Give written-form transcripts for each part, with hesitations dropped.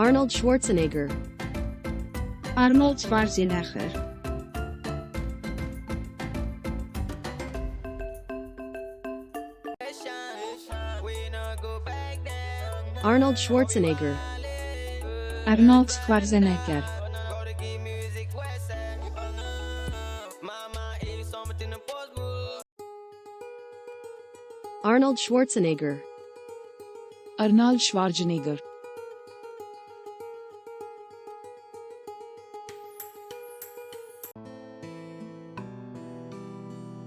Arnold Schwarzenegger. Arnold Schwarzenegger. Arnold Schwarzenegger. Arnold Schwarzenegger. Arnold Schwarzenegger. Arnold Schwarzenegger.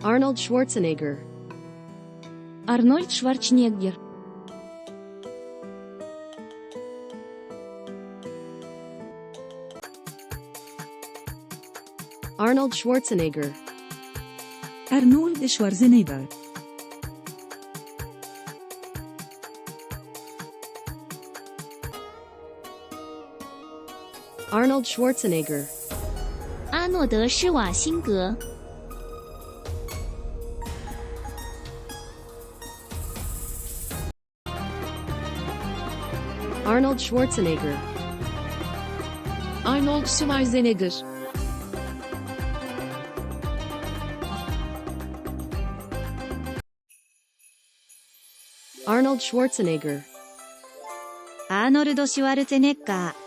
Arnold Schwarzenegger. Arnold Schwarzenegger. Arnold Schwarzenegger. Arnold Schwarzenegger. Arnold Schwarzenegger. 阿诺德·施瓦辛格。Arnold Schwarzenegger. Arnold Schwarzenegger. Arnold Schwarzenegger. アーノルド・シュワルツェネッガー。